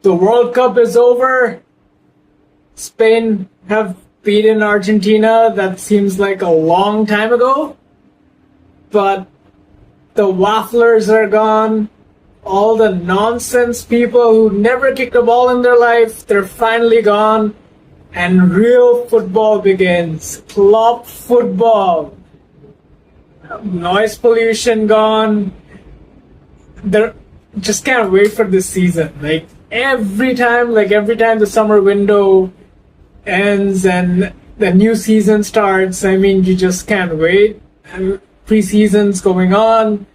The World Cup is over. Spain have beaten Argentina. That seems like a long time ago. But the wafflers are gone. All the nonsense people who never kicked a ball in their life, they're finally gone. And real football begins. Club football. Noise pollution gone. They just can't wait for this season. Like every time the summer window ends and the new season starts, I mean, you just can't wait. And preseason's going on.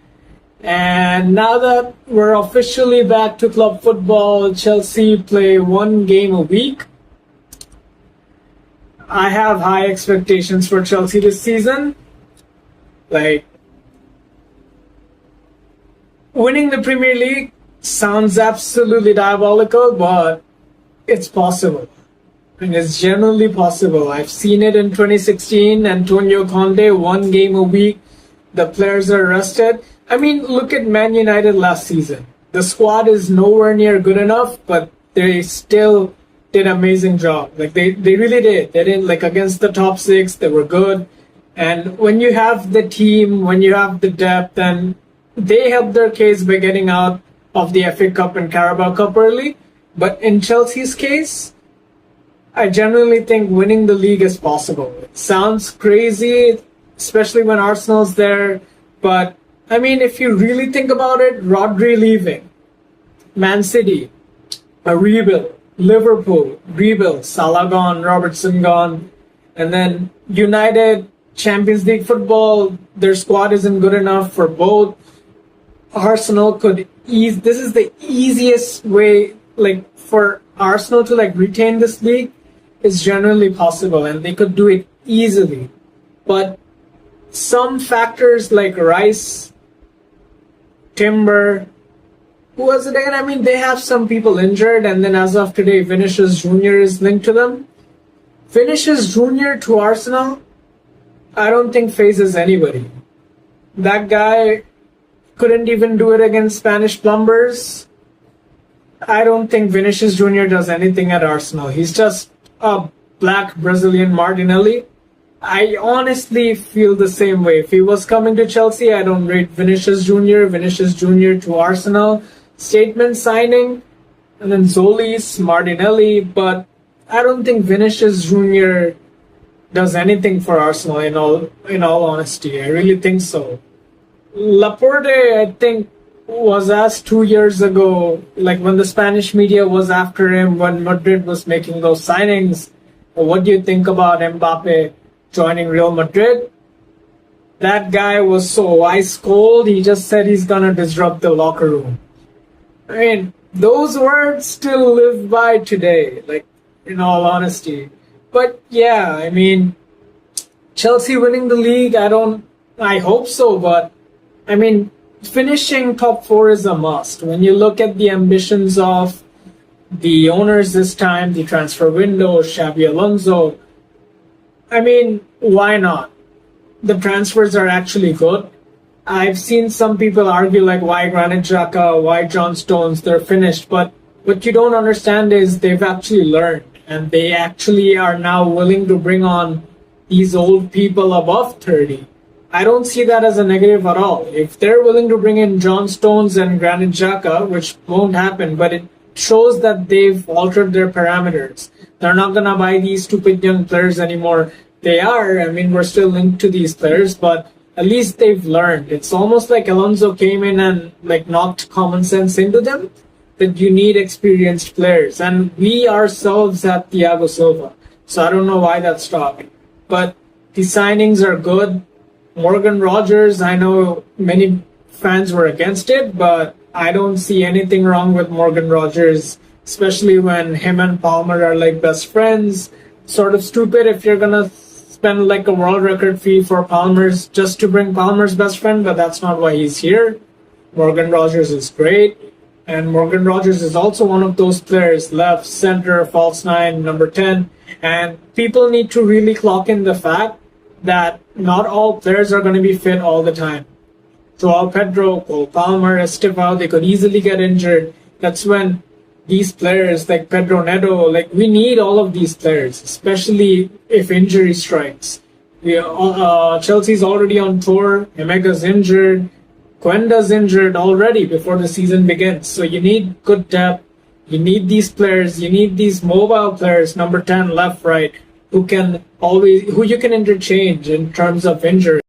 And now that we're officially back to club football, Chelsea play one game a week. I have high expectations for Chelsea this season. Like, winning the Premier League sounds absolutely diabolical, but it's possible. And it's genuinely possible. I've seen it in 2016, Antonio Conte, one game a week. The players are rested. I mean, look at Man United last season. The squad is nowhere near good enough, but they still did an amazing job. Like, they really did. They didn't, like, against the top six, they were good. And when you have the team, when you have the depth, and they helped their case by getting out of the FA Cup and Carabao Cup early. But in Chelsea's case, I genuinely think winning the league is possible. It sounds crazy, especially when Arsenal's there. But, I mean, if you really think about it, Rodri leaving, Man City, a rebuild, Liverpool, rebuild, Salah gone, Robertson gone, and then United, Champions League football, their squad isn't good enough for both. Arsenal could this is the easiest way, like, for Arsenal to, like, retain this league is generally possible, and they could do it easily. But some factors like Rice, Timber, who was it again? I mean, they have some people injured, and then as of today, Vinicius Jr. is linked to them. Vinicius Jr. to Arsenal, I don't think phases anybody. That guy couldn't even do it against Spanish plumbers. I don't think Vinicius Jr. does anything at Arsenal. He's just a black Brazilian Martinelli. I honestly feel the same way. If he was coming to Chelsea, I don't rate Vinicius Jr. to Arsenal. Statement signing, and then Zolis, Martinelli, but I don't think Vinicius Jr. does anything for Arsenal in all honesty. I really think so. Laporte, I think, was asked 2 years ago, like when the Spanish media was after him, when Madrid was making those signings, what do you think about Mbappe joining Real Madrid? That guy was so ice cold, he just said he's gonna disrupt the locker room. I mean, those words still live by today, like, in all honesty. But yeah, I mean, Chelsea winning the league, I hope so, but I mean, finishing top four is a must. When you look at the ambitions of the owners this time, the transfer window, Xabi Alonso, I mean, why not? The transfers are actually good. I've seen some people argue like, why Granit Xhaka, why John Stones, they're finished. But what you don't understand is they've actually learned, and they actually are now willing to bring on these old people above 30. I don't see that as a negative at all. If they're willing to bring in John Stones and Granit Xhaka, which won't happen, but it shows that they've altered their parameters. They're not going to buy these stupid young players anymore. They are. I mean, we're still linked to these players, but at least they've learned. It's almost like Alonso came in and like knocked common sense into them, that you need experienced players. And we ourselves have Thiago Silva. So I don't know why that stopped. But the signings are good. Morgan Rogers, I know many fans were against it, but I don't see anything wrong with Morgan Rogers, especially when him and Palmer are like best friends. Sort of stupid if you're gonna spend like a world record fee for Palmer's just to bring Palmer's best friend, but that's not why he's here. Morgan Rogers is great, and Morgan Rogers is also one of those players, left, center, false nine, number 10, and people need to really clock in the fact that not all players are going to be fit all the time. Joao Pedro, Cole Palmer, Estevao, they could easily get injured. That's when these players like Pedro Neto, like we need all of these players, especially if injury strikes. Chelsea's already on tour. Emega's injured. Quenda's injured already before the season begins. So you need good depth. You need these players. You need these mobile players, number 10, left, right, who you can interchange in terms of injury.